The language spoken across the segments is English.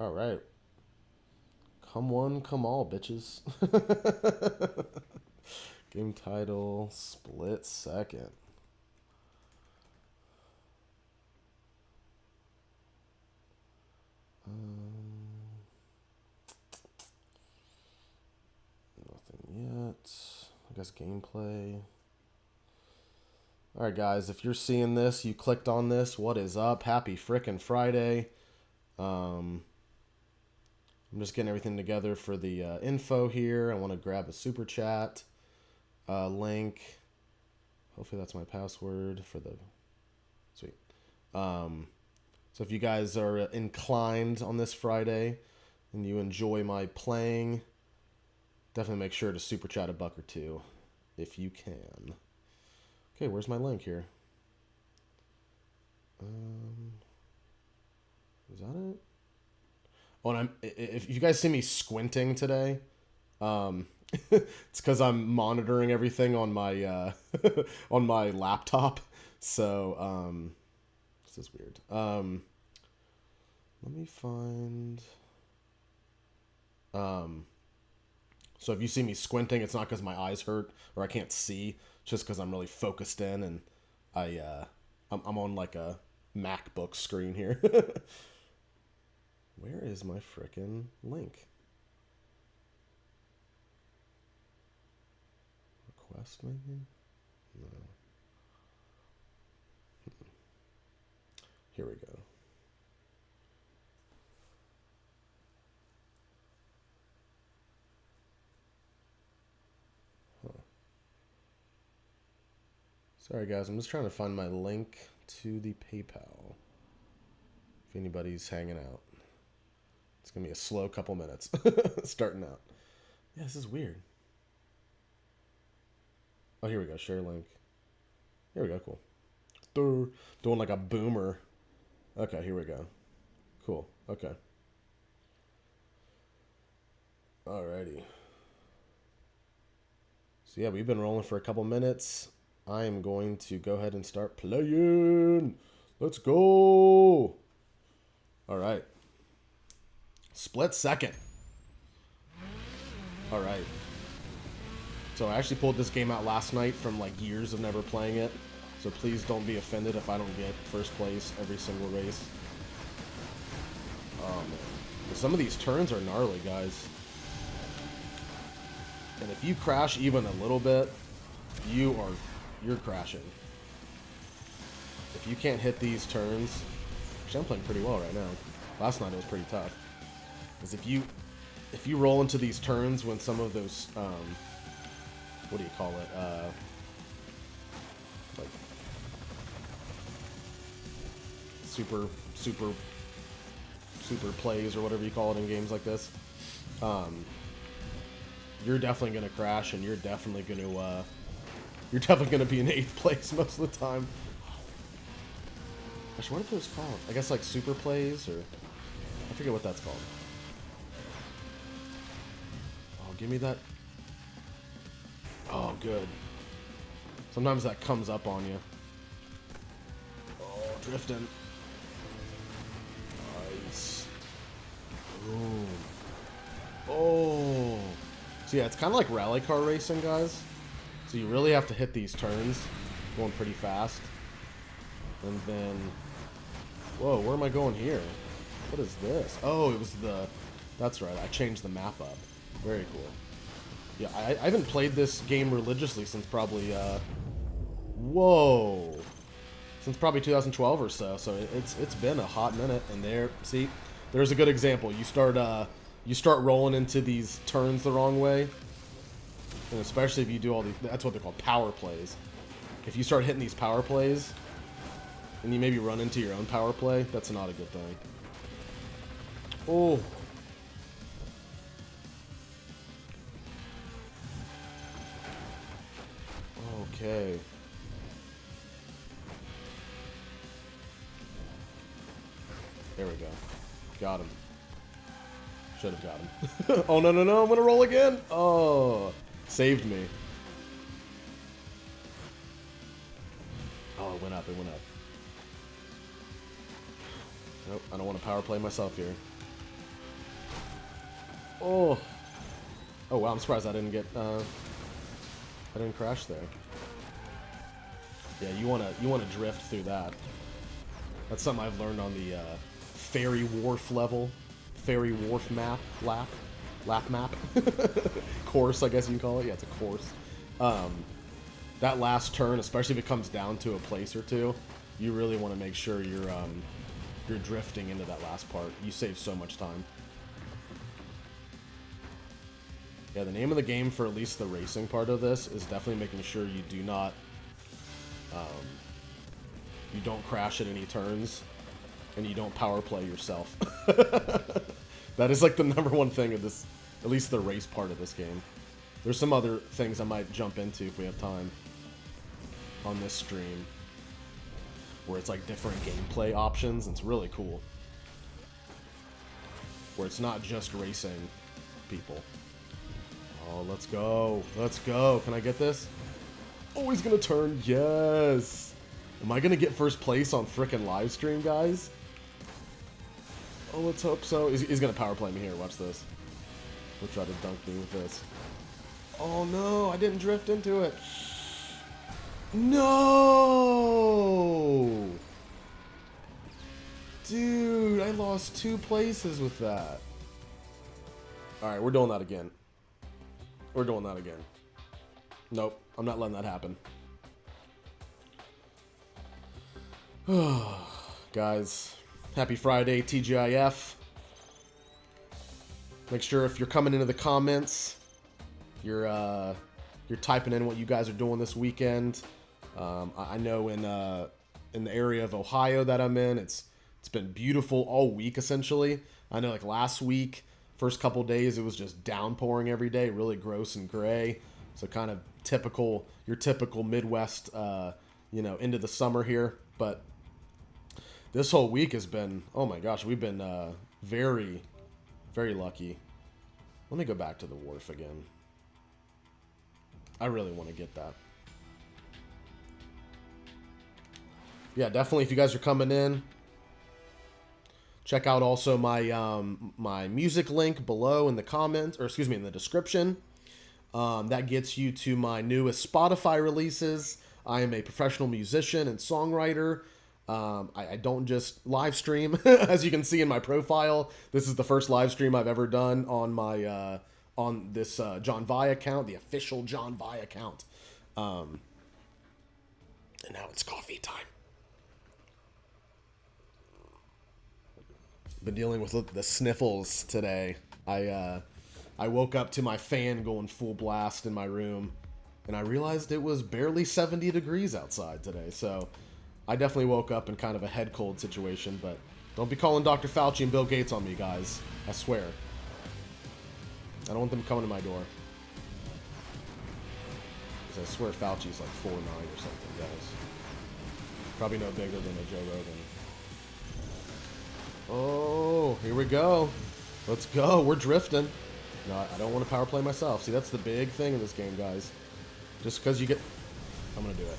All right. Come one, come all, bitches. Game title, split second. Nothing yet. I guess gameplay. All right, guys, if you're seeing this, you clicked on this, what is up? Happy frickin' Friday. I'm just getting everything together for the info here. I want to grab a super chat link. Hopefully that's my password for the... Sweet. So if you guys are inclined on this Friday and you enjoy my playing, definitely make sure to super chat a buck or two if you can. Okay, where's my link here? Is that it? Oh, and if you guys see me squinting today, it's because I'm monitoring everything on my on my laptop. So this is weird. Let me find. So if you see me squinting, it's not because my eyes hurt or I can't see. It's just because I'm really focused in and I'm on like a MacBook screen here. Where is my frickin' link? Request maybe? No. Here we go. Sorry guys, I'm just trying to find my link to the PayPal. If anybody's hanging out. It's going to be a slow couple minutes. Starting out. Yeah, this is weird. Oh, here we go. Share link. Here we go. Cool. Doing like a boomer. Okay, here we go. Cool. Okay. Alrighty. So yeah, we've been rolling for a couple minutes. I am going to go ahead and start playing. Let's go. Alright. Split second. Alright. So I actually pulled this game out last night from like years of never playing it. So please don't be offended if I don't get first place every single race. Oh man. Some of these turns are gnarly, guys. And if you crash even a little bit, you're crashing. If you can't hit these turns, actually I'm playing pretty well right now. Last night it was pretty tough. Because if you roll into these turns when some of those what do you call it? Like super plays or whatever you call it in games like this. You're definitely gonna crash, and you're definitely gonna be in 8th place most of the time. Actually, what are those called? I guess like super plays, or I forget what that's called. Oh, give me that. Oh, good. Sometimes that comes up on you. Oh, drifting. Nice. Boom. Oh. So yeah, it's kind of like rally car racing, guys. So you really have to hit these turns going pretty fast. And then... Whoa, where am I going here? What is this? Oh, it was the... That's right, I changed the map up. Very cool. Yeah, I haven't played this game religiously since probably, whoa. Since probably 2012 or so. So it's been a hot minute. And there, see, there's a good example. You start rolling into these turns the wrong way. And especially if you do all these, that's what they're called, power plays. If you start hitting these power plays, and you maybe run into your own power play, that's not a good thing. Oh. Okay. There we go. Got him. Should have got him. Oh, no, no, no. I'm going to roll again. Oh. Saved me. Oh, it went up. It went up. Nope. I don't want to power play myself here. Oh. Oh wow, I'm surprised I didn't get I didn't crash there. Yeah, you wanna drift through that. That's something I've learned on the Ferry Wharf level. Ferry Wharf lap map. Course, I guess you can call it. Yeah, it's a course. That last turn, especially if it comes down to a place or two, you really want to make sure you're drifting into that last part. You save so much time. Yeah, the name of the game for at least the racing part of this is definitely making sure you do not, you don't crash at any turns, and you don't power play yourself. That is like the #1 thing of this, at least the race part of this game. There's some other things I might jump into if we have time on this stream, where it's like different gameplay options, and it's really cool. Where it's not just racing people. Oh, let's go. Let's go. Can I get this? Oh, he's gonna turn. Yes. Am I gonna get first place on frickin' live stream, guys? Oh, let's hope so. He's gonna power play me here. Watch this. He'll try to dunk me with this. Oh no, I didn't drift into it. No! Dude, I lost 2 places with that. Alright, we're doing that again. We're doing that again. Nope, I'm not letting that happen. Guys, happy Friday, TGIF. Make sure if you're coming into the comments, you're typing in what you guys are doing this weekend. I know in the area of Ohio that I'm in, it's been beautiful all week essentially. I know like last week, first couple days it was just downpouring every day, really gross and gray. So kind of typical, your typical Midwest, you know, into the summer here. But this whole week has been, oh my gosh, we've been very, very lucky. Let me go back to the wharf again. I really want to get that. Yeah, definitely. If you guys are coming in, check out also my my music link below in the comments, or excuse me, in the description. That gets you to my newest Spotify releases. I am a professional musician and songwriter. I don't just live stream, as you can see in my profile. This is the first live stream I've ever done on my on this John Vi account, the official John Vi account. And now it's coffee time. Been dealing with the sniffles today. I woke up to my fan going full blast in my room, and I realized it was barely 70 degrees outside today. So I definitely woke up in kind of a head cold situation, but don't be calling Dr. Fauci and Bill Gates on me, guys. I swear. I don't want them coming to my door. Because I swear Fauci's like 4'9" or something, guys. Probably no bigger than a Joe Rogan. Oh, here we go. Let's go. We're drifting. No, I don't want to power play myself. See, that's the big thing in this game, guys. Just because you get... I'm going to do it.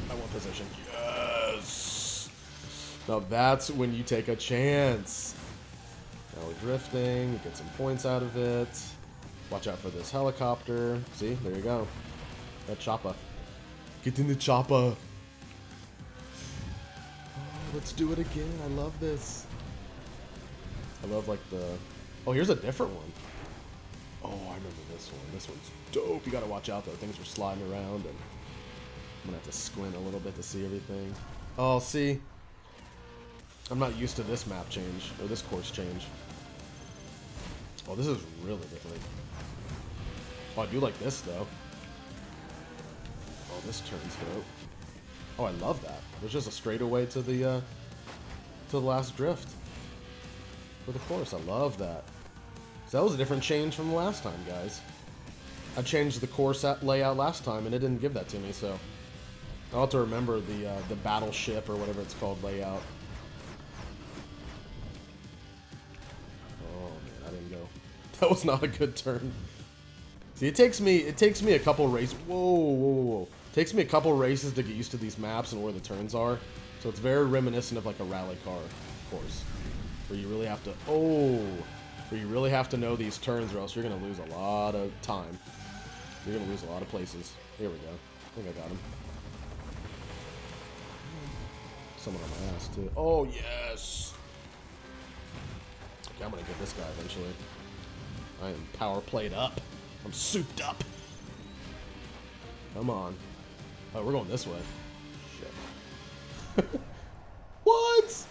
I want position. Yes! Now that's when you take a chance. Now we're drifting. Get some points out of it. Watch out for this helicopter. See? There you go. That chopper. Get in the chopper. Oh, let's do it again. I love this. I love like the... Oh, here's a different one. Oh, I remember this one. This one's dope. You gotta watch out though. Things are sliding around, and I'm gonna have to squint a little bit to see everything. Oh, see? I'm not used to this map change, or this course change. Oh, this is really different. Oh, I do like this though. Oh, this turn's dope. Oh, I love that. There's just a straightaway to the last drift. For the course, I love that. So that was a different change from the last time, guys. I changed the course layout last time, and it didn't give that to me, so I'll have to remember the battleship or whatever it's called layout. Oh man, I didn't go. That was not a good turn. See, it takes me a couple races. Whoa. It takes me a couple races to get used to these maps and where the turns are. So it's very reminiscent of like a rally car course, where you really have to. Oh, But you really have to know these turns or else you're going to lose a lot of time. You're going to lose a lot of places. Here we go. I think I got him. Someone on my ass, too. Oh, yes! Okay, I'm going to get this guy eventually. I am power played up. I'm souped up. Come on. Oh, we're going this way. Shit. What?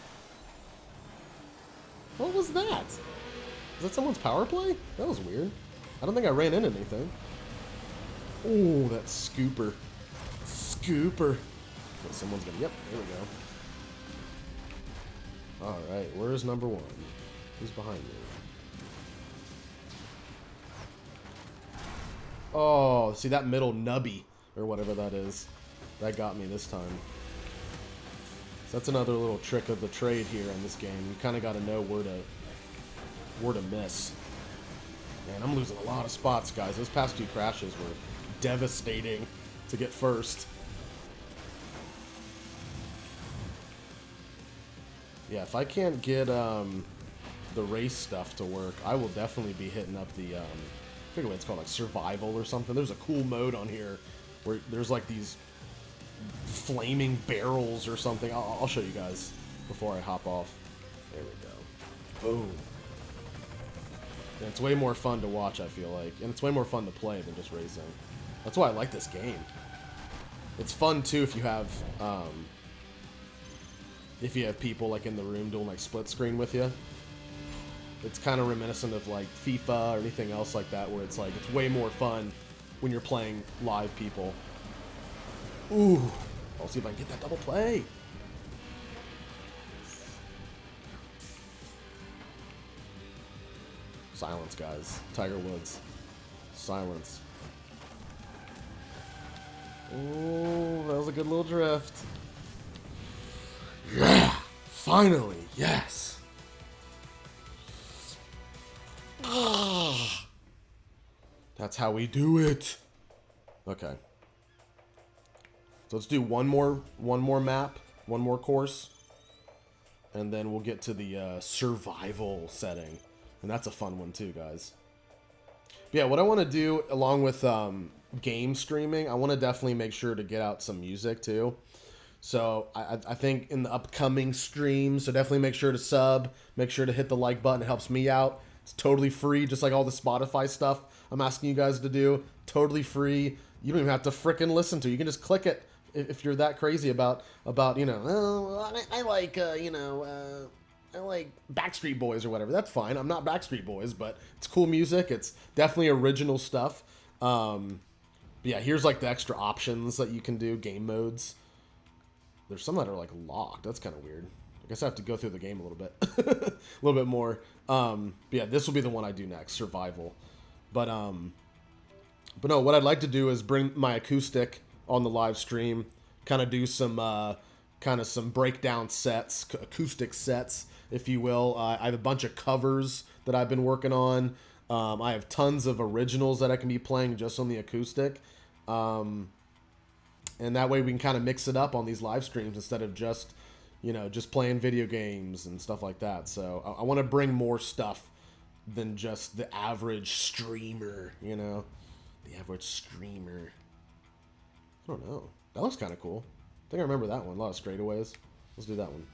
What was that? Is that someone's power play? That was weird. I don't think I ran into anything. Oh, that scooper. Scooper. Oh, someone's gonna... Yep, there we go. Alright, where's number one? Who's behind me? Oh, see that middle nubby, or whatever that is. That got me this time. So that's another little trick of the trade here in this game. You kind of got to know where to miss. Man, I'm losing a lot of spots, guys. Those past two crashes were devastating to get first. Yeah, if I can't get the race stuff to work, I will definitely be hitting up the... I forget what it's called, like survival or something. There's a cool mode on here where there's like these flaming barrels or something. I'll show you guys before I hop off. There we go. Boom. And it's way more fun to watch, I feel like. And it's way more fun to play than just racing. That's why I like this game. It's fun too if you have people like in the room doing like split screen with you. It's kind of reminiscent of like FIFA or anything else like that, where it's like it's way more fun when you're playing live people. Ooh, I'll see if I can get that double play. Silence, guys. Tiger Woods. Silence. Ooh, that was a good little drift. Yeah! Finally, yes! That's how we do it. Okay. So let's do one more map, one more course, and then we'll get to the survival setting, and that's a fun one too, guys. But yeah, what I want to do along with game streaming, I want to definitely make sure to get out some music too. So I think in the upcoming streams, so definitely make sure to sub, make sure to hit the like button. It helps me out. It's totally free, just like all the Spotify stuff I'm asking you guys to do. Totally free. You don't even have to frickin' listen to it. You can just click it if you're that crazy about you know, oh, I like, you know, I like Backstreet Boys or whatever. That's fine. I'm not Backstreet Boys, but it's cool music. It's definitely original stuff. But yeah, here's like the extra options that you can do, game modes. There's some that are like locked. That's kind of weird. I guess I have to go through the game a little bit, a little bit more. But yeah, this will be the one I do next, survival. But no, what I'd like to do is bring my acoustic on the live stream, kind of do some some breakdown sets, acoustic sets, if you will. I have a bunch of covers that I've been working on. I have tons of originals that I can be playing just on the acoustic. And that way we can kind of mix it up on these live streams instead of just, you know, just playing video games and stuff like that. So I want to bring more stuff than just the average streamer, you know? The average streamer. I don't know. That looks kind of cool. I think I remember that one. A lot of straightaways. Let's do that one.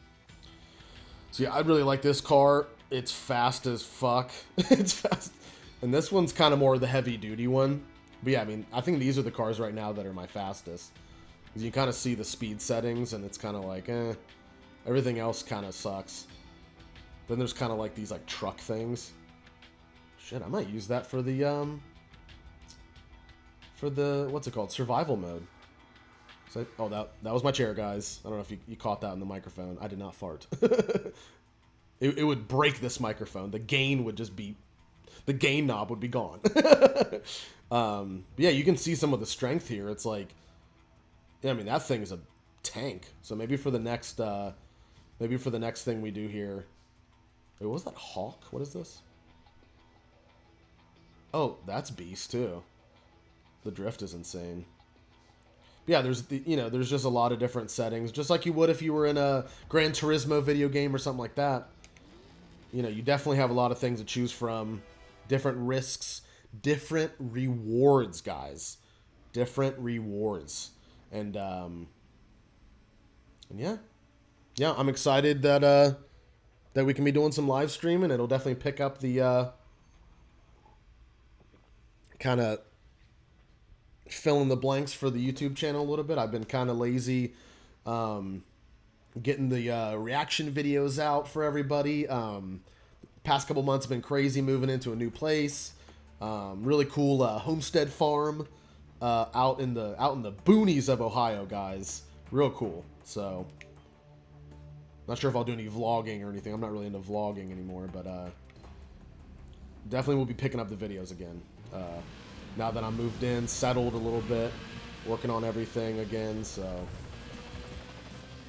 So yeah, I really like this car. It's fast as fuck. It's fast. And this one's kind of more the heavy duty one. But yeah, I mean, I think these are the cars right now that are my fastest. Because you kind of see the speed settings and it's kind of like, everything else kind of sucks. Then there's kind of like these like truck things. Shit, I might use that for the, what's it called? Survival mode. So, oh, that was my chair, guys. I don't know if you caught that in the microphone. I did not fart. It would break this microphone. The gain would just be, the gain knob would be gone. Yeah, you can see some of the strength here. It's like, yeah, I mean, that thing is a tank. So maybe for the next thing we do here. Wait, what was that Hawk? What is this? Oh, that's beast too. The drift is insane. Yeah, there's just a lot of different settings, just like you would if you were in a Gran Turismo video game or something like that. you know, you definitely have a lot of things to choose from, different risks, different rewards, guys, different rewards, and yeah, yeah, I'm excited that we can be doing some live streaming. It'll definitely pick up the kind of fill in the blanks for the YouTube channel a little bit. I've been kind of lazy getting the reaction videos out for everybody. Past couple months have been crazy moving into a new place. Really cool homestead farm out in the boonies of Ohio, guys. Real cool. So not sure if I'll do any vlogging or anything. I'm not really into vlogging anymore, but definitely will be picking up the videos again. Now that I'm moved in, settled a little bit, working on everything again, so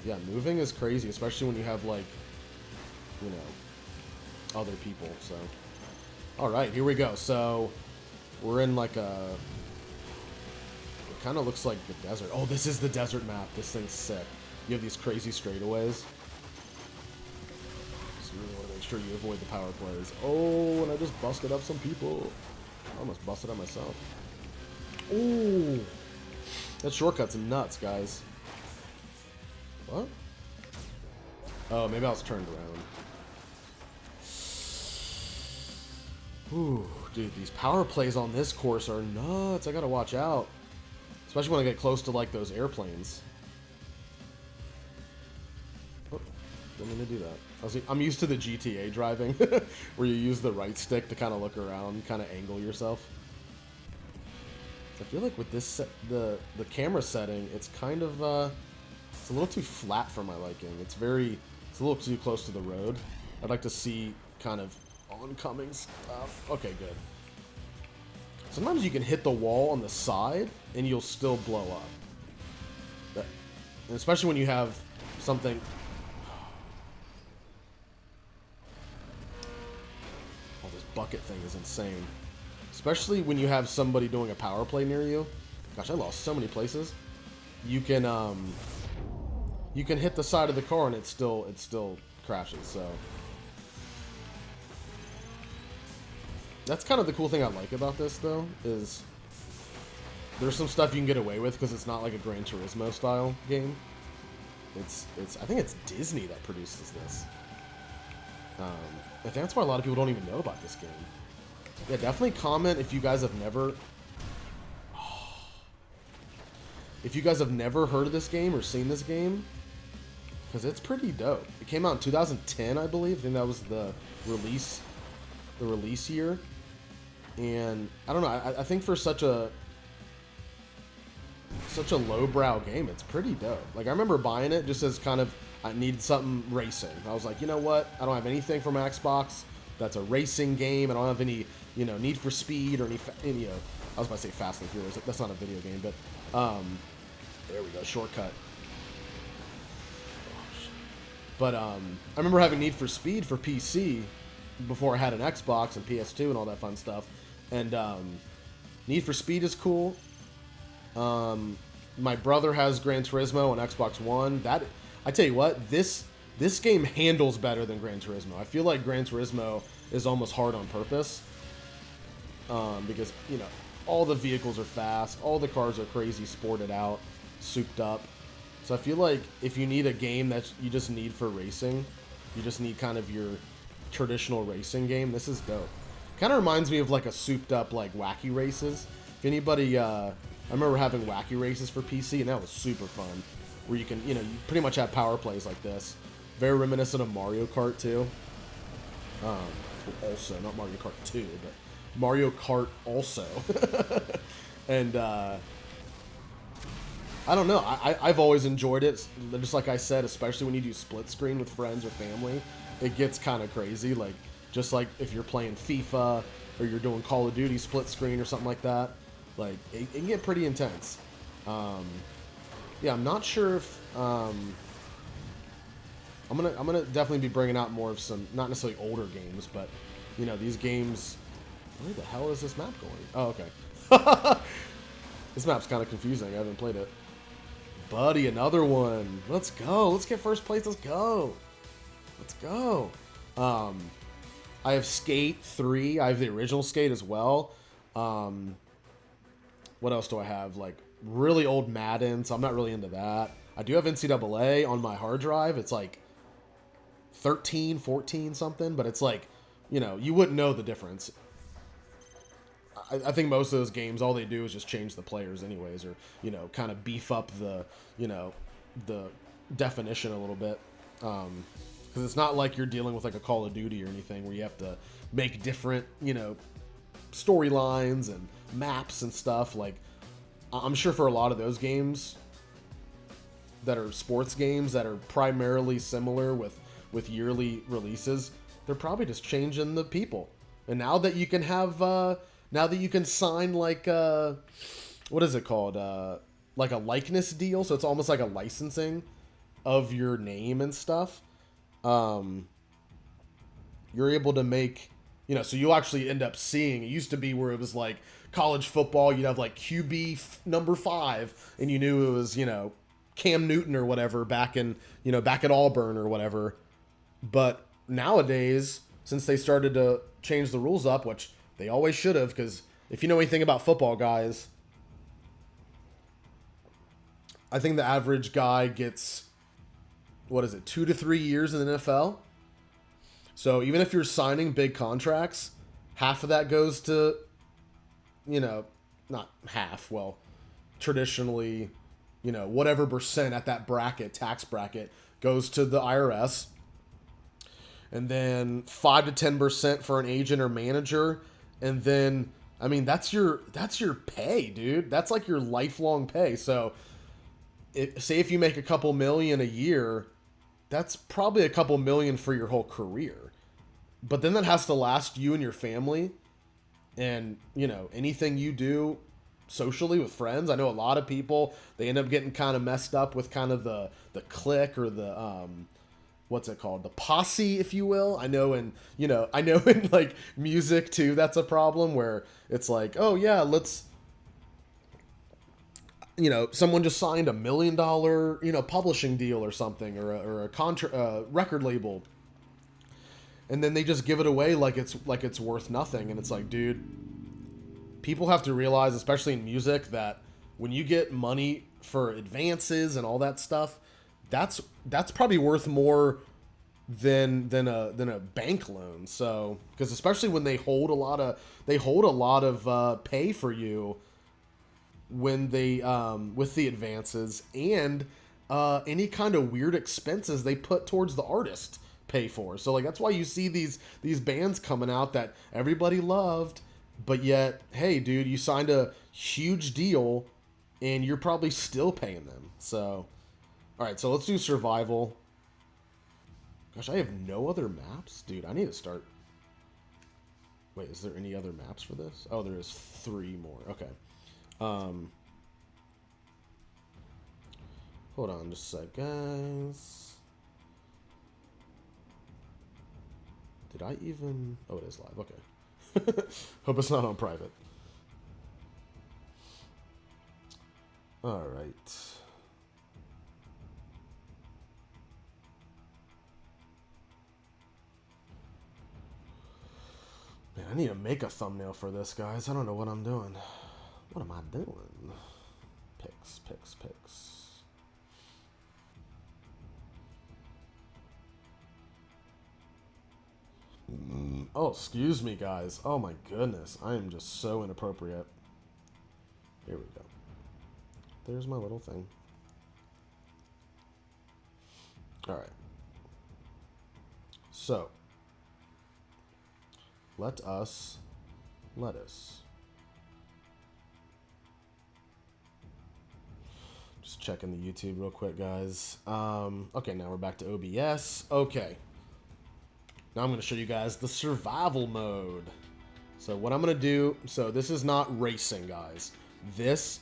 yeah, moving is crazy, especially when you have, like, you know, other people. So all right, here we go. So we're in like a, it kind of looks like the desert. Oh, this is the desert map. This thing's sick. You have these crazy straightaways, so you really want to make sure you avoid the power plays. Oh, and I just busted up some people. I almost busted up myself. Ooh, that shortcut's nuts, guys. What? Oh, maybe I was turned around. Ooh, dude, these power plays on this course are nuts. I gotta watch out, especially when I get close to like those airplanes. Oh, didn't mean to do that. I'm used to the GTA driving, where you use the right stick to kind of look around, kind of angle yourself. I feel like with this the camera setting, it's kind of it's a little too flat for my liking. It's a little too close to the road. I'd like to see kind of oncoming stuff. Okay, good. Sometimes you can hit the wall on the side and you'll still blow up. And especially when you have something. Oh, this bucket thing is insane. Especially when you have somebody doing a power play near you. Gosh, I lost so many places. You can hit the side of the car and it still crashes. So that's kind of the cool thing I like about this, though, is there's some stuff you can get away with because it's not like a Gran Turismo style game. I think it's Disney that produces this. I think that's why a lot of people don't even know about this game. Yeah, definitely comment if you guys have never heard of this game or seen this game, because it's pretty dope. It came out in 2010, I believe. I think that was the release year. And I don't know, I think for such a lowbrow game, it's pretty dope. Like, I remember buying it just as kind of, I needed something racing. I was like, you know what? I don't have anything for my Xbox that's a racing game. I don't have any, you know, Need for Speed or any, you know, I was about to say Fast and Furious. That's not a video game, but there we go, shortcut. But I remember having Need for Speed for PC before I had an Xbox and PS2 and all that fun stuff. And Need for Speed is cool. My brother has Gran Turismo on Xbox One. That, I tell you what, this game handles better than Gran Turismo. I feel like Gran Turismo is almost hard on purpose, because, you know, all the vehicles are fast, all the cars are crazy, sported out, souped up. So I feel like if you need a game that you just need for racing, you just need kind of your traditional racing game, this is dope. Kind of reminds me of like a souped up like Wacky Races. If anybody, I remember having Wacky Races for PC, and that was super fun. Where you can, you know, you pretty much have power plays like this. Very reminiscent of Mario Kart 2. Also, not Mario Kart 2, but Mario Kart also. And I don't know. I've always enjoyed it. Just like I said, especially when you do split screen with friends or family, it gets kind of crazy. Like, just like if you're playing FIFA or you're doing Call of Duty split screen or something like that, like it can get pretty intense. Yeah, I'm not sure if I'm gonna definitely be bringing out more of some, not necessarily older games, but you know, these games. Where the hell is this map going? Oh, okay. This map's kind of confusing. I haven't played it. Buddy, another one. Let's go. Let's get first place. Let's go. Let's go. I have Skate 3. I have the original Skate as well. What else do I have? Like really old Madden, so I'm not really into that. I do have NCAA on my hard drive. It's like 13, 14 something, but it's like, you know, you wouldn't know the difference. I think most of those games, all they do is just change the players anyways, or, you know, kind of beef up the, you know, the definition a little bit. Because it's not like you're dealing with like a Call of Duty or anything where you have to make different, you know, storylines and maps and stuff. Like, I'm sure for a lot of those games that are sports games that are primarily similar with yearly releases, they're probably just changing the people. And now that you can have, now that you can sign like, what is it called? Like a likeness deal. So it's almost like a licensing of your name and stuff. You're able to make, you know, so you'll actually end up seeing, it used to be where it was like college football, you'd have like QB number 5, and you knew it was, you know, Cam Newton or whatever back in, you know, back at Auburn or whatever. But nowadays, since they started to change the rules up, which they always should have, because if you know anything about football, guys, I think the average guy gets, what is it, 2 to 3 years in the NFL. So even if you're signing big contracts, half of that goes to, you know, not half, well, traditionally, you know, whatever percent at that bracket, tax bracket, goes to the IRS. And then 5 to 10% for an agent or manager. And then, I mean, that's your pay, dude. That's like your lifelong pay. So say if you make a couple million a year, that's probably a couple million for your whole career. But then that has to last you and your family. And, you know, anything you do socially with friends. I know a lot of people, they end up getting kind of messed up with kind of the clique or the, what's it called? The posse, if you will. I know in like music too, that's a problem where it's like, oh yeah, let's, you know, someone just signed $1 million, you know, publishing deal or something, or a record label, and then they just give it away like it's worth nothing. And it's like, dude, people have to realize, especially in music, that when you get money for advances and all that stuff, that's probably worth more than a bank loan. So, because especially when they hold a lot of pay for you when they with the advances, and any kind of weird expenses they put towards the artist pay for. So like that's why you see these bands coming out that everybody loved, but yet, hey dude, you signed a huge deal and you're probably still paying them. So all right, so let's do survival. Gosh, I have no other maps, dude. I need to start. Wait, is there any other maps for this? Oh, there is 3 more. Okay. Hold on just a sec, guys. Did I even... Oh, it is live. Okay. Hope it's not on private. All right. Man, I need to make a thumbnail for this, guys. I don't know what I'm doing. What am I doing? Picks. Oh, excuse me, guys. Oh my goodness. I am just so inappropriate. Here we go. There's my little thing. Alright. So. Lettuce. Just checking the YouTube real quick, guys. Okay, now we're back to OBS. Okay. Now I'm going to show you guys the survival mode. So what I'm going to do, so this is not racing, guys. This,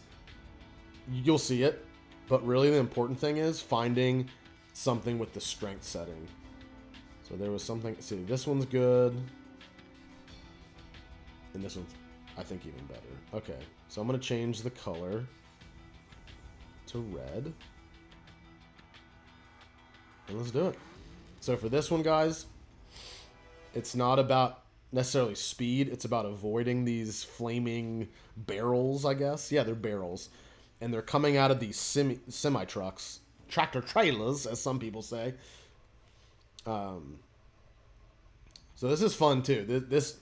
you'll see it, but really the important thing is finding something with the strength setting. So there was something, see, this one's good. And this one's, I think, even better. Okay, so I'm going to change the color to red. And let's do it. So for this one, guys, It's not about necessarily speed. It's about avoiding these flaming barrels, I guess. Yeah, they're barrels. And they're coming out of these semi trucks, tractor trailers, as some people say. So this is fun too. This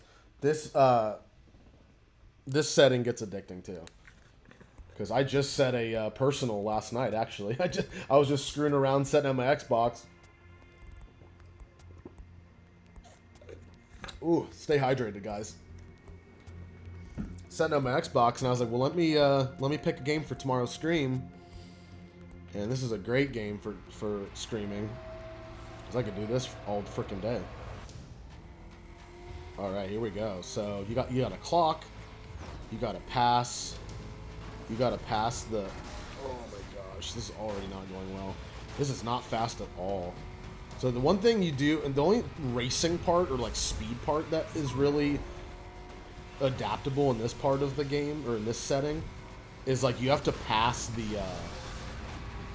setting gets addicting too. Because I just set a personal last night. Actually, I was just screwing around setting up my Xbox. Ooh, stay hydrated, guys. Setting up my Xbox, and I was like, well, let me pick a game for tomorrow's stream. And this is a great game for streaming, because I could do this all freaking day. All right, here we go. So you got a clock. You got to pass. You got to pass the. Oh my gosh, this is already not going well. This is not fast at all. So the one thing you do, and the only racing part or like speed part that is really adaptable in this part of the game or in this setting is like you have to pass the.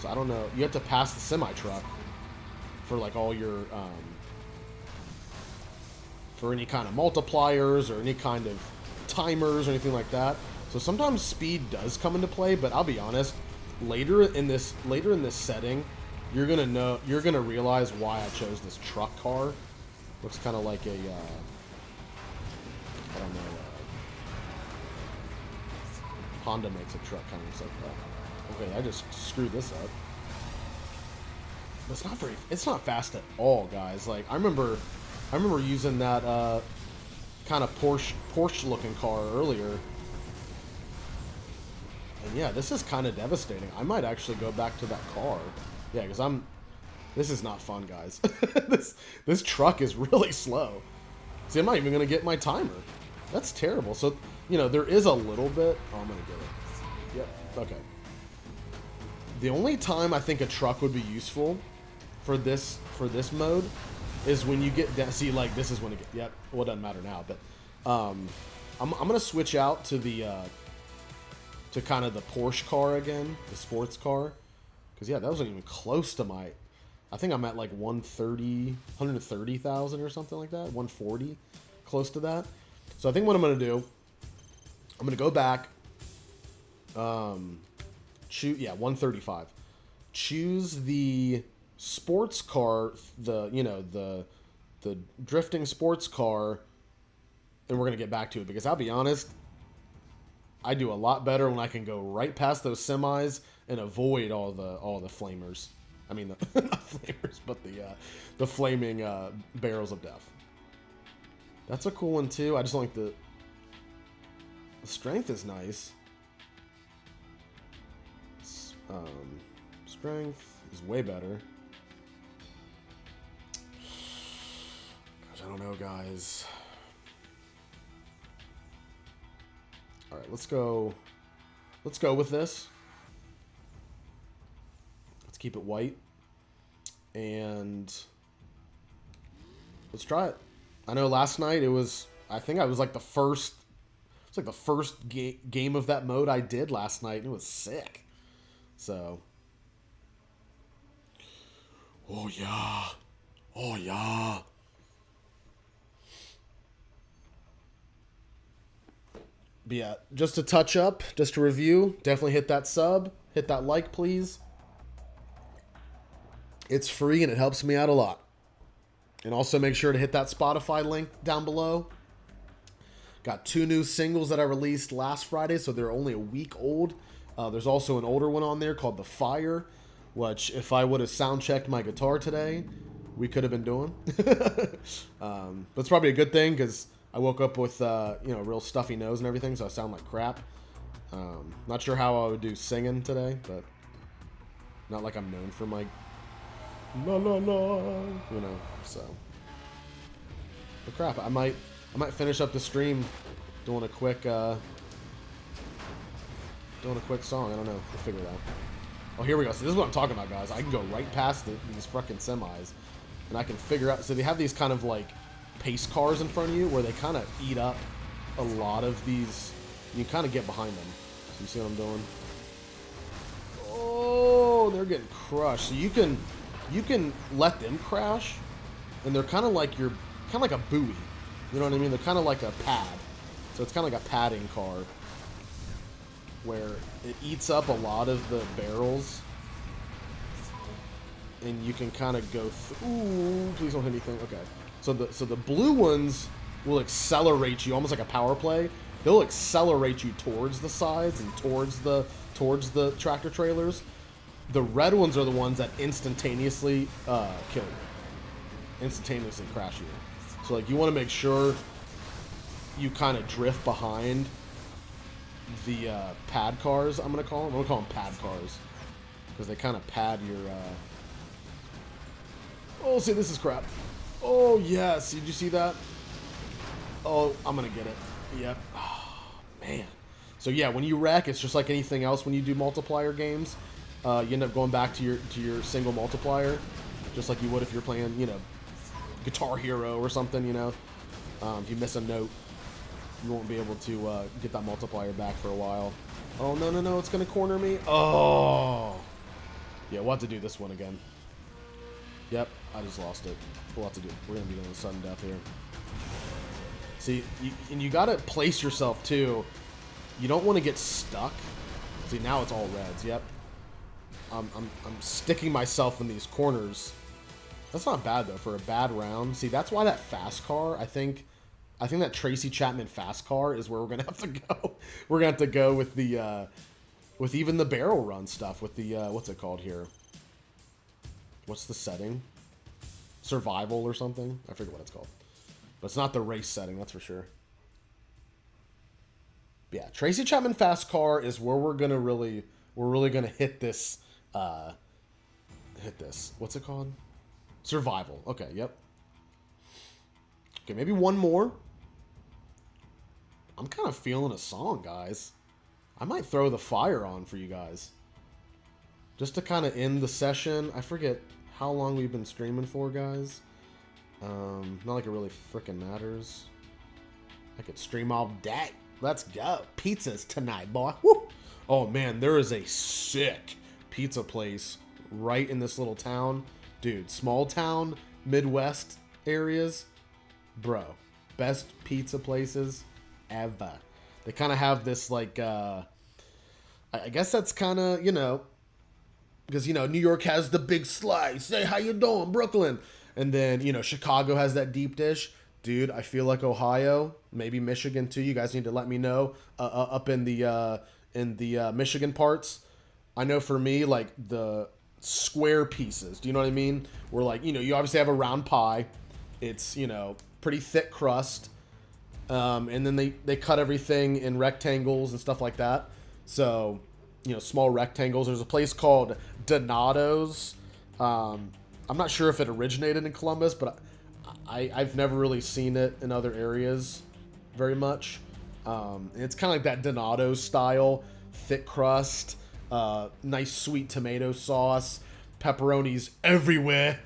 So I don't know. You have to pass the semi truck for like all your for any kind of multipliers or any kind of timers or anything like that. So sometimes speed does come into play, but I'll be honest, later in this setting, you're gonna realize why I chose this truck car. Looks kind of like a I don't know. Honda makes a truck kind of looks like that. Okay, I just screwed this up. But it's not fast at all, guys. Like I remember using that kind of Porsche looking car earlier. And yeah, this is kind of devastating. I might actually go back to that car. Yeah, because this is not fun, guys. this truck is really slow. See, I'm not even going to get my timer. That's terrible. So, there is a little bit. Oh, I'm going to get it. Yep. Okay. The only time I think a truck would be useful for this mode is when you get down. See, like, this is when it gets. Yep. Well, it doesn't matter now, but I'm going to switch out to the to kind of the Porsche car again, the sports car. Because, yeah, that wasn't even close to my... I think I'm at like 130,000 or something like that. 140, close to that. So I think what I'm going to do, I'm going to go back. Choose 135. Choose the sports car, the drifting sports car, and we're going to get back to it. Because I'll be honest, I do a lot better when I can go right past those semis and avoid all the flamers. I mean, not flamers, but the flaming barrels of death. That's a cool one too. I just don't like the strength is nice. Strength is way better. Gosh, I don't know, guys. All right, let's go with this. Let's keep it white. And let's try it. I know last night I think I was like the first game of that mode I did last night, and it was sick. So, oh yeah. But yeah, just to touch up, just to review, definitely hit that sub, hit that like, please. It's free and it helps me out a lot. And also make sure to hit that Spotify link down below. Got 2 new singles that I released last Friday, so they're only a week old. There's also an older one on there called The Fire, which if I would have sound checked my guitar today, we could have been doing. But it's probably a good thing because I woke up with a real stuffy nose and everything, so I sound like crap. Not sure how I would do singing today, but not like I'm known for my la la la, so. But crap, I might finish up the stream doing a quick song. I don't know. We'll figure it out. Oh, here we go. So this is what I'm talking about, guys. I can go right past these fucking semis, and I can figure out. So they have these kind of like pace cars in front of you where they kind of eat up a lot of these. You kind of get behind them. So you see what I'm doing? Oh, they're getting crushed. So you can let them crash, and they're kind of like your kind of like a buoy. You know what I mean? They're kind of like a pad. So it's kind of like a padding car where it eats up a lot of the barrels. And you can kind of go through. Ooh, please don't hit anything. Okay. So the blue ones will accelerate you almost like a power play. They'll accelerate you towards the sides and towards the tractor trailers. The red ones are the ones that instantaneously kill you. Instantaneously crash you. So like you want to make sure you kind of drift behind the pad cars, I'm going to call them. I'm going to call them pad cars. Because they kind of pad your... Oh, see, this is crap. Oh, yes. Did you see that? Oh, I'm going to get it. Yep. Oh, man. So, yeah, when you wreck, it's just like anything else when you do multiplier games. You end up going back to your single multiplier. Just like you would if you're playing, you know, Guitar Hero or something, you know. If you miss a note, you won't be able to get that multiplier back for a while. Oh, no, no, no. It's going to corner me. Oh. Yeah, we'll have to do this one again. Yep, I just lost it. We'll have to do it. We're going to be doing sudden death here. See, you got to place yourself, too. You don't want to get stuck. See, now it's all reds. Yep. I'm sticking myself in these corners. That's not bad, though, for a bad round. See, that's why that fast car, I think that Tracy Chapman fast car is where we're going to have to go. We're going to have to go with the, with even the barrel run stuff, with the, what's it called here? What's the setting? Survival or something? I forget what it's called. But it's not the race setting, that's for sure. Yeah, Tracy Chapman fast car is where we're really gonna hit this. What's it called? Survival. Okay, yep. Okay, maybe one more. I'm kind of feeling a song, guys. I might throw the fire on for you guys. Just to kind of end the session. I forget how long we've been streaming for, guys. Not like it really freaking matters. I could stream all day. Let's go. Pizzas tonight, boy. Woo! Oh, man, there is a sick pizza place right in this little town. Dude, small town, Midwest areas. Bro, best pizza places ever. They kind of have this, like, I guess that's kind of, you know, because, you know, New York has the big slice. Hey, how you doing, Brooklyn? And then, you know, Chicago has that deep dish. Dude, I feel like Ohio, maybe Michigan too. You guys need to let me know up in the Michigan parts. I know for me, like the square pieces. Do you know what I mean? Where like, you know, you obviously have a round pie. It's, you know, pretty thick crust. And then they cut everything in rectangles and stuff like that. So, you know, small rectangles. There's a place called Donato's. I'm not sure if it originated in Columbus, but I've never really seen it in other areas very much. It's kind of like that Donato's style, thick crust, nice sweet tomato sauce, pepperonis everywhere.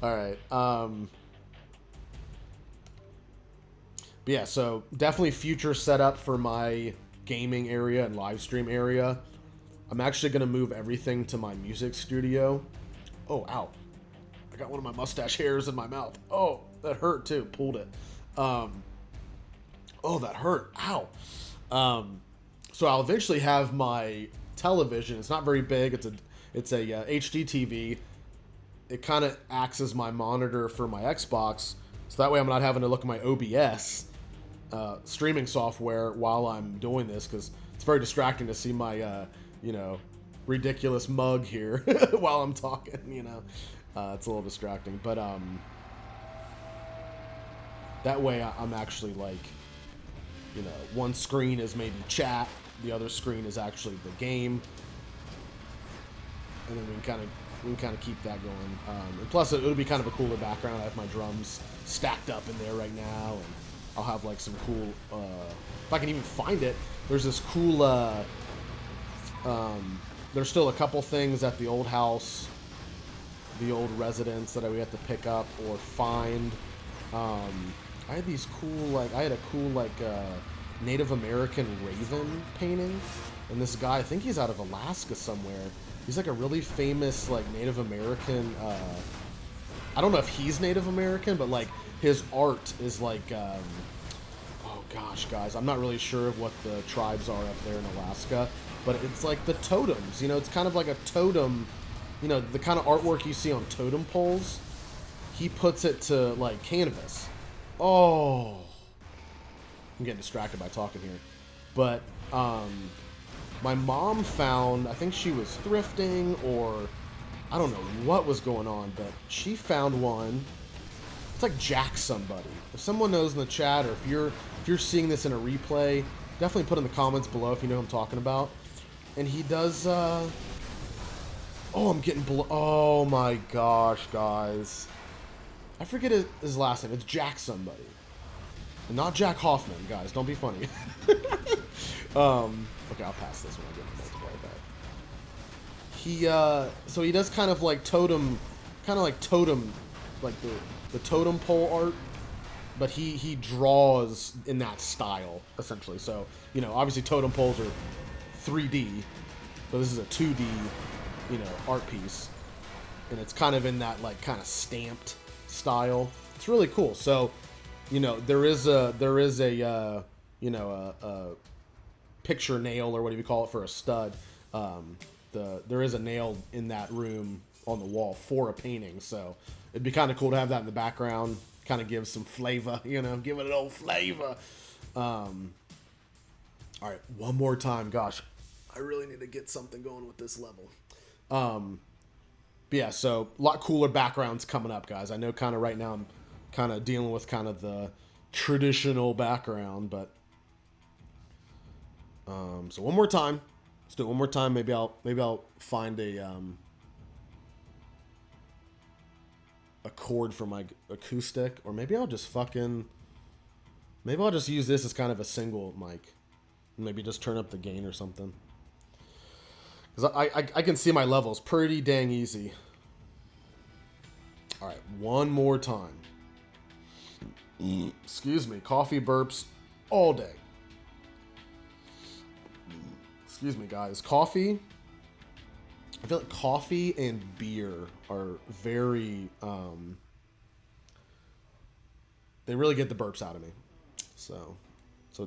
All right. But yeah, so definitely future setup for my gaming area and live stream area. I'm actually going to move everything to my music studio. Oh, ow. I got one of my mustache hairs in my mouth. Oh, that hurt too. Pulled it. Oh, that hurt. Ow. So I'll eventually have my television. It's not very big. It's a HD TV. It kind of acts as my monitor for my Xbox. So that way I'm not having to look at my OBS streaming software while I'm doing this, because it's very distracting to see my, you know, ridiculous mug here while I'm talking, you know. It's a little distracting, but that way I'm actually like, you know, one screen is maybe chat, the other screen is actually the game, and then we can kind of keep that going. And plus, it'll be kind of a cooler background. I have my drums stacked up in there right now, and I'll have like some cool. If I can even find it, there's this cool. There's still a couple things at the old house, the old residence that we have to pick up or find. I had these cool, like, I had a cool, like, Native American raven painting. And this guy, I think he's out of Alaska somewhere. He's like a really famous, like, Native American, I don't know if he's Native American, but like his art is like, oh gosh, guys, I'm not really sure what the tribes are up there in Alaska, but it's like the totems. You know, it's kind of like a totem. You know, the kind of artwork you see on totem poles. He puts it to like canvas. Oh, I'm getting distracted by talking here, but my mom found, I think she was thrifting or I don't know what was going on, but she found one. It's like Jack somebody. If someone knows in the chat, or if you're seeing this in a replay, definitely put in the comments below if you know who I'm talking about. And he does. Oh, I'm getting. Oh my gosh, guys! I forget his last name. It's Jack somebody, and not Jack Hoffman, guys. Don't be funny. Okay, I'll pass this one. I'll get the multiplier back. So he does kind of like totem, like the totem pole art, but he draws in that style essentially. So you know, obviously totem poles are 3D, but this is a 2D, you know, art piece, and it's kind of in that like kind of stamped style. It's really cool. So, you know, there is a you know a picture nail or whatever you call it for a stud. There is a nail in that room on the wall for a painting, so it'd be kind of cool to have that in the background. Kind of gives some flavor, you know, give it an old flavor. All right, one more time. Gosh, I really need to get something going with this level. But yeah, so a lot cooler backgrounds coming up, guys. I know kind of right now I'm kind of dealing with kind of the traditional background, but so one more time. Let's do it one more time. Maybe I'll find a chord for my acoustic, or maybe I'll just use this as kind of a single mic. Maybe just turn up the gain or something. Because I can see my levels pretty dang easy. All right, one more time. Excuse me, coffee burps all day. Excuse me, guys. Coffee. I feel like coffee and beer are very, they really get the burps out of me. So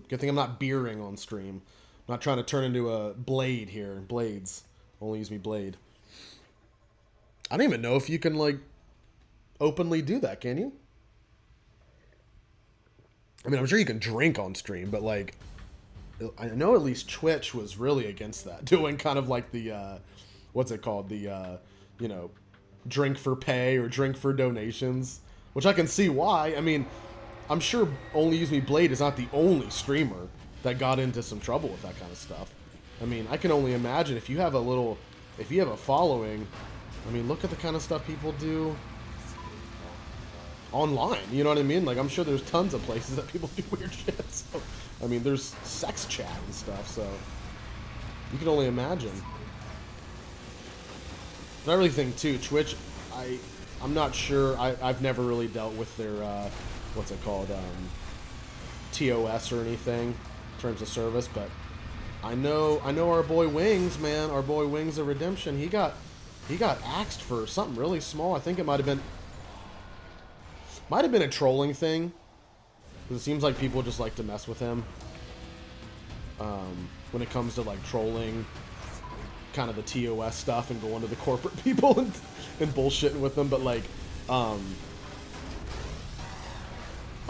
good thing I'm not beering on stream. I'm not trying to turn into a blade here. Blades. Only use me blade. I don't even know if you can, like, openly do that, can you? I mean, I'm sure you can drink on stream, but, like, I know at least Twitch was really against that. Doing kind of like the, what's it called? The, you know, drink for pay or drink for donations. Which I can see why. I mean, I'm sure Only Use Me Blade is not the only streamer that got into some trouble with that kind of stuff. I mean, I can only imagine if you have a following, I mean, look at the kind of stuff people do online, you know what I mean? Like, I'm sure there's tons of places that people do weird shit. So, I mean, there's sex chat and stuff, so you can only imagine. And I really think, too, Twitch, I'm not sure, I've never really dealt with their, what's it called, TOS or anything in terms of service, but I know our boy Wings, man, our boy Wings of Redemption, he got axed for something really small. I think it might have been a trolling thing, because it seems like people just like to mess with him when it comes to like trolling kind of the TOS stuff and going to the corporate people and bullshitting with them. But like I'm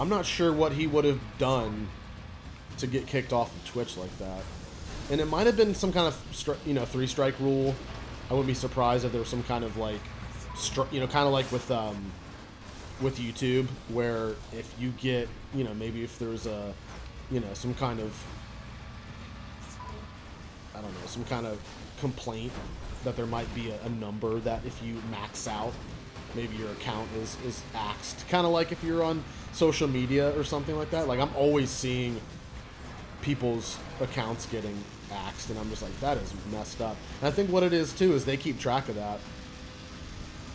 not sure what he would have done to get kicked off of Twitch like that. And it might have been some kind of 3-strike rule. I wouldn't be surprised if there was some kind of like kind of like with YouTube, where if you get, maybe if there's a, some kind of, I don't know, some kind of complaint that there might be a number that if you max out, maybe your account is axed. Kind of like if you're on social media or something like that. Like, I'm always seeing people's accounts getting axed, and I'm just like, that is messed up. And I think what it is, too, is they keep track of that.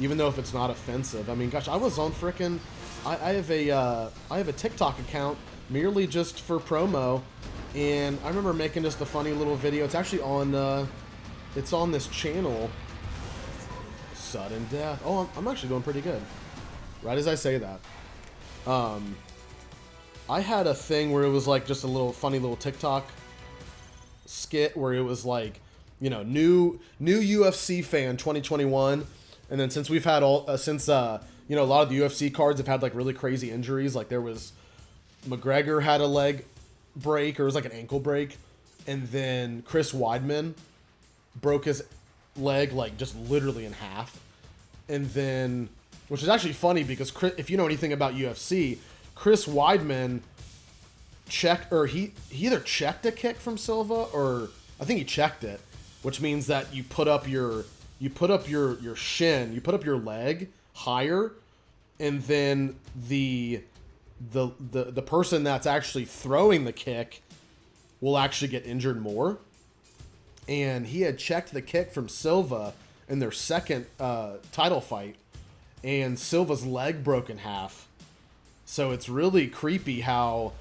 Even though if it's not offensive. I mean, gosh, I was on frickin'... I have a TikTok account merely just for promo, and I remember making just a funny little video. It's actually on, it's on this channel. Sudden Death. Oh, I'm actually doing pretty good. Right as I say that. I had a thing where it was like just a little funny little TikTok skit where it was like, new UFC fan 2021, and then since we've had since a lot of the UFC cards have had like really crazy injuries. Like there was McGregor had a leg break, or it was like an ankle break, and then Chris Weidman broke his leg like just literally in half, and then which is actually funny because if you know anything about UFC, Chris Weidman checked, or he either checked a kick from Silva, or I think he checked it, which means that you put up your shin, you put up your leg higher, and then the person that's actually throwing the kick will actually get injured more. And he had checked the kick from Silva in their second title fight, and Silva's leg broke in half. So it's really creepy how,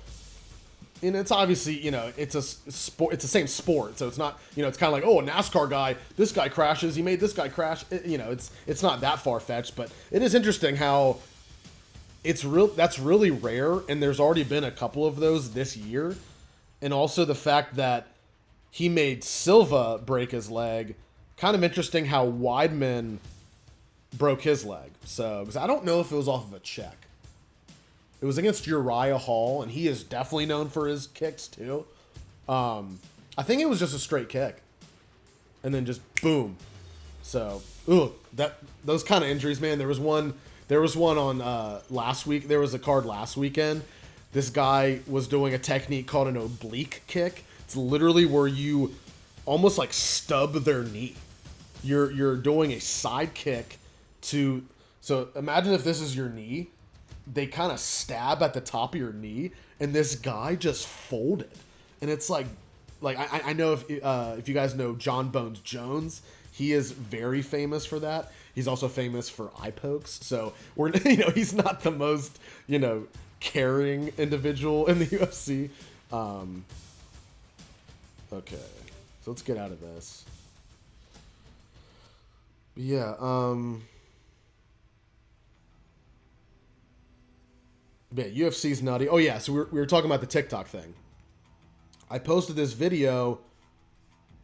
and it's obviously, it's a sport, it's the same sport, so it's not, it's kind of like, oh, a NASCAR guy, this guy crashes, he made this guy crash. It's not that far fetched, but it is interesting how that's really rare, and there's already been a couple of those this year, and also the fact that he made Silva break his leg. Kind of interesting how Weidman broke his leg. So, because I don't know if it was off of a check. It was against Uriah Hall, and he is definitely known for his kicks too. I think it was just a straight kick, and then just boom. So, those kind of injuries, man. There was one on last week. There was a card last weekend. This guy was doing a technique called an oblique kick. It's literally where you almost like stub their knee. You're doing a side kick to. So imagine if this is your knee. They kind of stab at the top of your knee, and this guy just folded. And it's like I know if you guys know John Bones Jones, he is very famous for that. He's also famous for eye pokes. So he's not the most caring individual in the UFC. Okay, so let's get out of this. Yeah. Yeah, UFC's nutty. Oh yeah, so we were talking about the TikTok thing. I posted this video,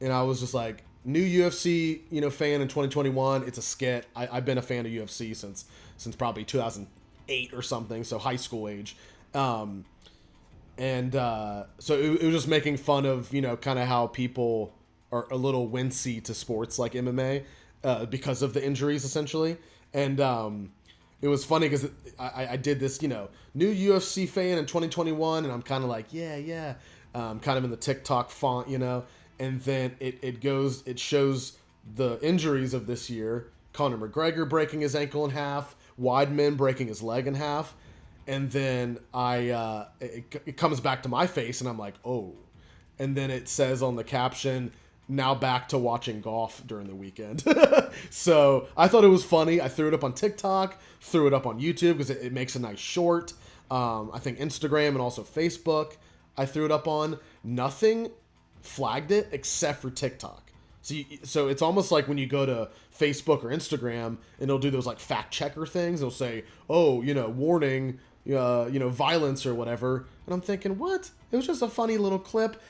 and I was just like, new UFC, fan in 2021. It's a skit. I've been a fan of UFC since probably 2008 or something, so high school age. So it was just making fun of kind of how people are a little wincy to sports like MMA because of the injuries essentially, and it was funny because I did this, new UFC fan in 2021, and I'm kind of like, yeah, kind of in the TikTok font, and then it shows the injuries of this year. Conor McGregor breaking his ankle in half, Weidman breaking his leg in half, and then it comes back to my face, and I'm like, oh, and then it says on the caption, now back to watching golf during the weekend. So I thought it was funny. I threw it up on TikTok, threw it up on YouTube because it makes a nice short. I think Instagram and also Facebook I threw it up on. Nothing flagged it except for TikTok. So it's almost like when you go to Facebook or Instagram and it'll do those like fact checker things. It'll say, oh, warning, violence or whatever. And I'm thinking, what? It was just a funny little clip.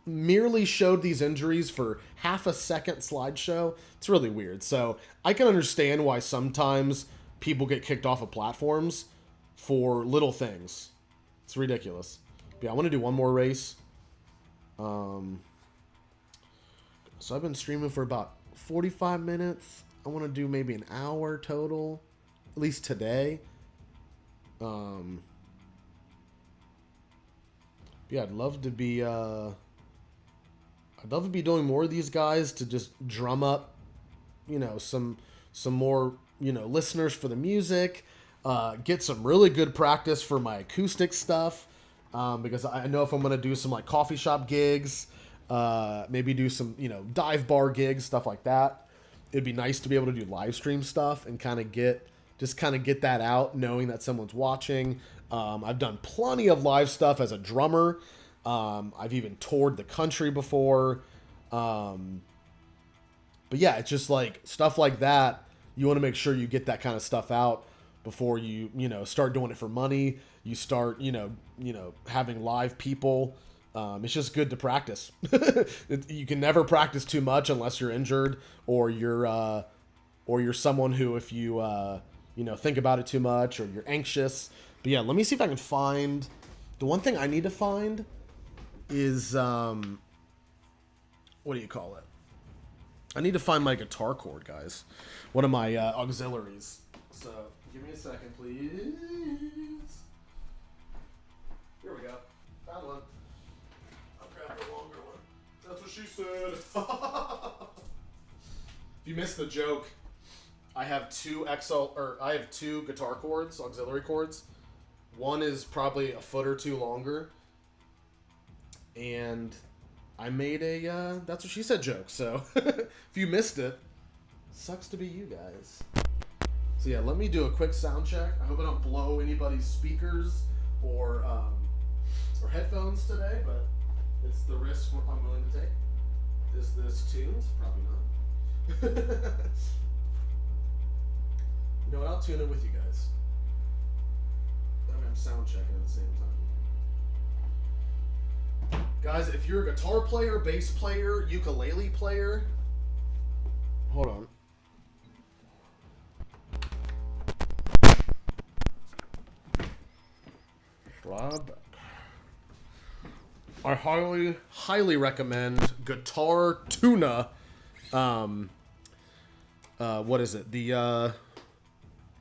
Merely showed these injuries for half a second slideshow. It's really weird. So I can understand why sometimes people get kicked off of platforms for little things. It's ridiculous. But yeah, I want to do one more race. So I've been streaming for about 45 minutes. I want to do maybe an hour total, at least today. Yeah, I'd love to be doing more of these guys to just drum up, some more, listeners for the music, get some really good practice for my acoustic stuff, because I know if I'm going to do some like coffee shop gigs, maybe do some, dive bar gigs, stuff like that. It'd be nice to be able to do live stream stuff and kind of get that out, knowing that someone's watching. I've done plenty of live stuff as a drummer. I've even toured the country before. But yeah, it's just like stuff like that. You want to make sure you get that kind of stuff out before you start doing it for money. You start having live people. It's just good to practice. You can never practice too much unless you're injured or you're someone who, if you think about it too much or you're anxious. But yeah, let me see if I can find. The one thing I need to find is what do you call it? I need to find my guitar cord, guys. One of my auxiliaries. So give me a second, please. Here we go. Found one. I'll grab the longer one. That's what she said. If you missed the joke, I have two guitar cords, auxiliary cords. One is probably a foot or two longer, and I made a that's what she said joke. So if you missed it, sucks to be you guys. So yeah, let me do a quick sound check. I hope I don't blow anybody's speakers or headphones today, but it's the risk I'm willing to take. Is this tuned? Probably not. You know what? I'll tune it with you guys. That way I'm sound checking at the same time. Guys, if you're a guitar player, bass player, ukulele player, hold on. Slide back. I highly recommend Guitar Tuna. What is it? The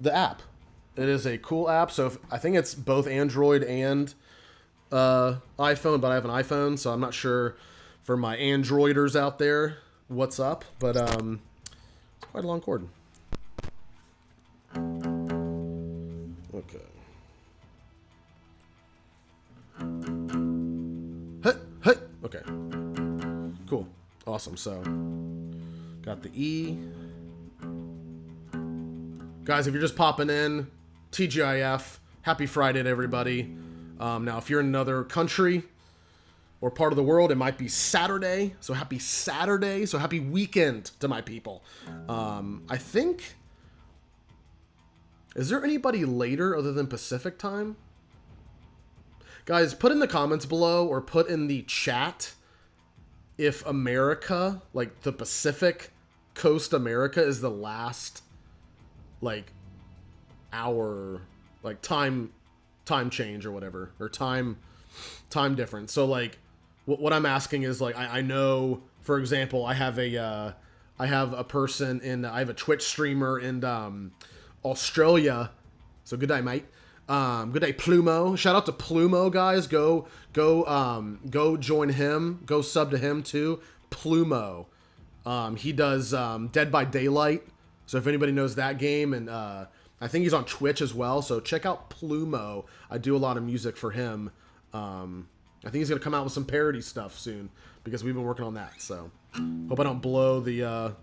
app. It is a cool app. So I think it's both Android and iPhone, but I have an iPhone, so I'm not sure for my Androiders out there what's up. But it's quite a long cord. Okay. Hey. Okay. Cool. Awesome. So got the E. Guys, if you're just popping in, TGIF, happy Friday to everybody. Now, if you're in another country or part of the world, it might be Saturday. So happy Saturday. So happy weekend to my people. I think, is there anybody later other than Pacific time? Guys, put in the comments below or put in the chat if America, like the Pacific Coast America, is the last hour, time change or whatever, or time difference. So what I'm asking is I know, for example, I have a person I have a Twitch streamer in Australia. So good day, mate. Good day, Plumo. Shout out to Plumo, guys. Go join him. Go sub to him too. Plumo. He does Dead by Daylight. So if anybody knows that game, and I think he's on Twitch as well. So check out Plumo. I do a lot of music for him. I think he's gonna come out with some parody stuff soon because we've been working on that. So hope I don't blow the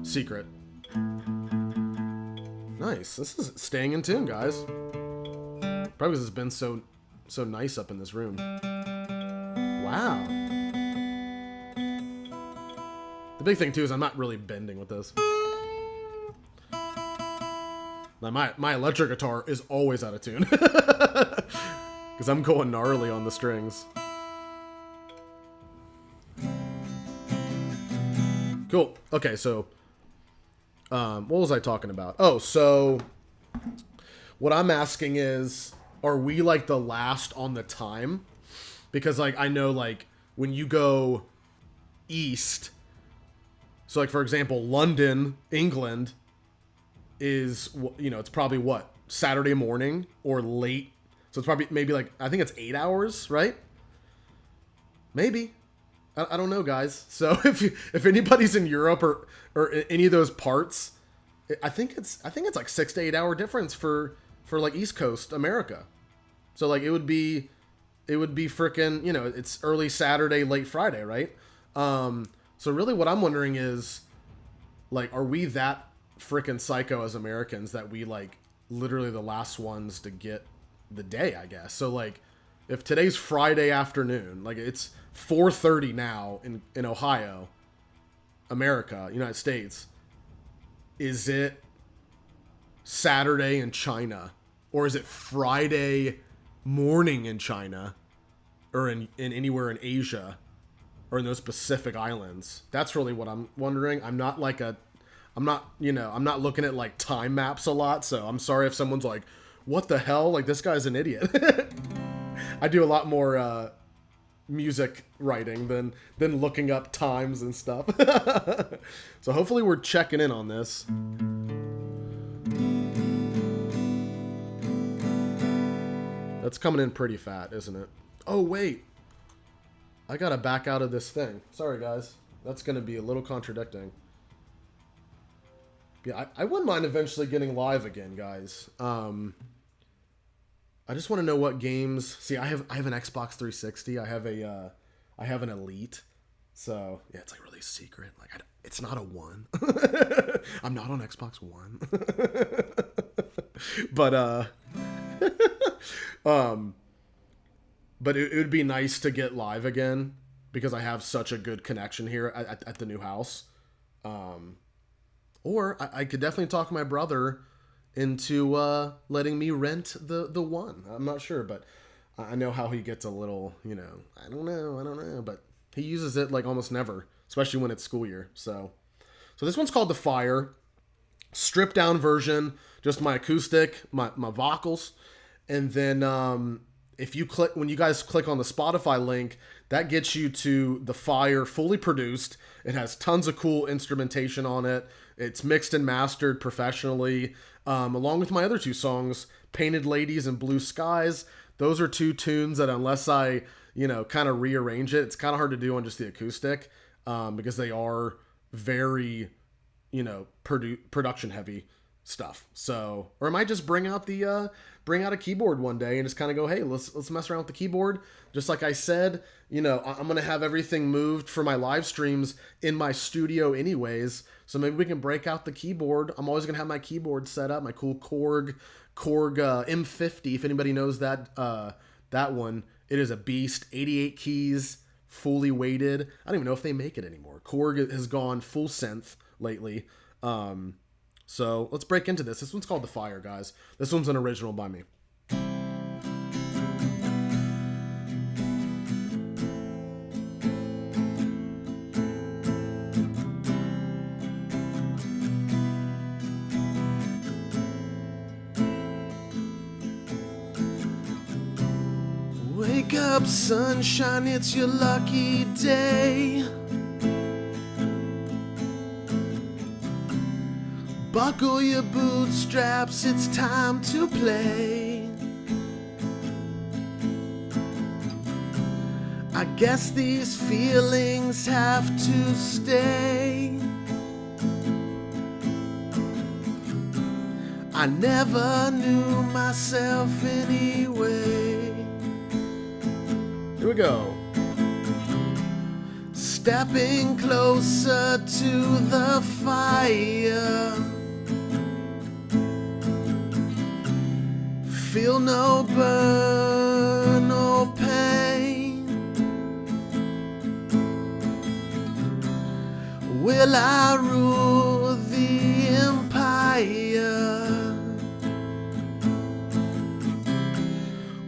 secret. Nice. This is staying in tune, guys. Probably because it's been so nice up in this room. Wow. The big thing too is I'm not really bending with this. Now my electric guitar is always out of tune because I'm going gnarly on the strings. Cool. Okay, so what was I talking about? Oh, so what I'm asking is, are we the last on the time? Because I know when you go east, so for example, London, England is, it's probably Saturday morning or late. So it's probably maybe I think it's 8 hours, right? Maybe. I don't know, guys. So if anybody's in Europe or any of those parts, I think it's 6 to 8 hour difference for East Coast America. So it would be freaking, it's early Saturday, late Friday, right? So really what I'm wondering is are we that freaking psycho as Americans that we literally the last ones to get the day, I guess. So if today's Friday afternoon, it's 4:30 now in Ohio, America, United States, is it Saturday in China? Or is it Friday morning in China? Or in anywhere in Asia? Or in those Pacific islands? That's really what I'm wondering. I'm not looking at like time maps a lot, so I'm sorry if someone's like, what the hell? Like, this guy's an idiot. I do a lot more music writing than looking up times and stuff. So hopefully we're checking in on this. That's coming in pretty fat, isn't it? Oh, wait. I gotta back out of this thing. Sorry, guys. That's gonna be a little contradicting. Yeah, I wouldn't mind eventually getting live again, guys. I just want to know what games. See, I have an Xbox 360. I have an Elite. So yeah, it's like really secret. Like it's not a One. I'm not on Xbox One. But but it would be nice to get live again because I have such a good connection here at the new house. Or I could definitely talk my brother into letting me rent the One. I'm not sure, but I know how he gets a little, I don't know, but he uses it like almost never, especially when it's school year. So this one's called The Fire. Stripped down version, just my acoustic, my vocals, and then when you guys click on the Spotify link, that gets you to The Fire fully produced. It has tons of cool instrumentation on it. It's mixed and mastered professionally, along with my other two songs, Painted Ladies and Blue Skies. Those are two tunes that unless I, kind of rearrange it, it's kind of hard to do on just the acoustic, because they are very, production heavy stuff. So, or I might just bring out a keyboard one day and just kind of go, hey, let's mess around with the keyboard. Just like I said, I'm going to have everything moved for my live streams in my studio anyways. So maybe we can break out the keyboard. I'm always going to have my keyboard set up, my cool Korg M50. If anybody knows that one, it is a beast. 88 keys, fully weighted. I don't even know if they make it anymore. Korg has gone full synth lately. So let's break into this. This one's called The Fire, guys. This one's an original by me. Wake up, sunshine, it's your lucky day. Buckle your bootstraps, it's time to play. I guess these feelings have to stay. I never knew myself anyway. Here we go. Stepping closer to the fire. Feel no burn, no pain. Will I rule the empire?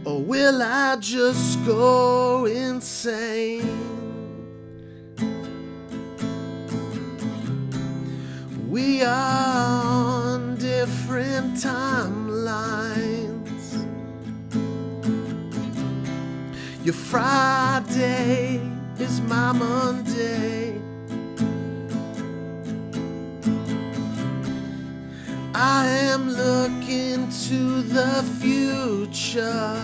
Or will I just go insane? We are on different timelines. Your Friday is my Monday. I am looking to the future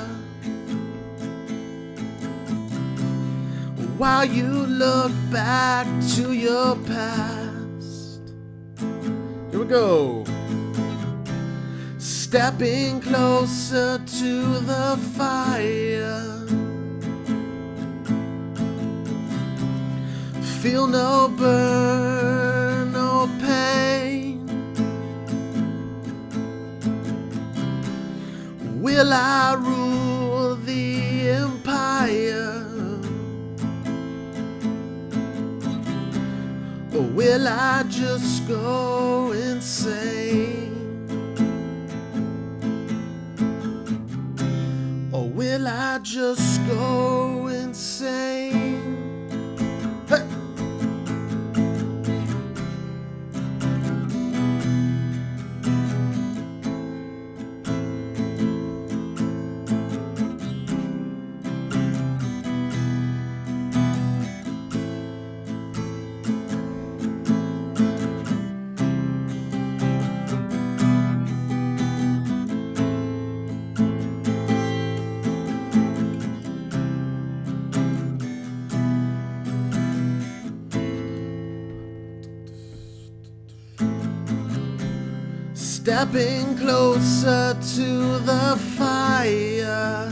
while you look back to your past. Here we go. Stepping closer to the fire. Feel no burn, no pain. Will I rule the empire? Or will I just go insane? will I just go insane? Hey! Stepping closer to the fire,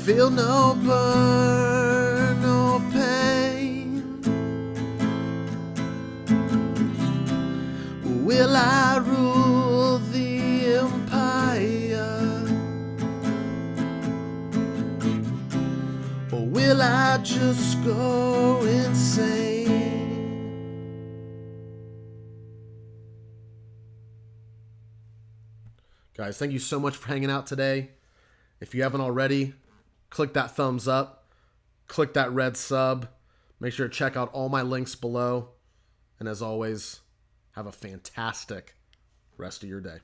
feel no burn, no pain. Will I rule the empire, or will I just go insane? Guys, thank you so much for hanging out today. If you haven't already, click that thumbs up, click that red sub. Make sure to check out all my links below. And as always, have a fantastic rest of your day.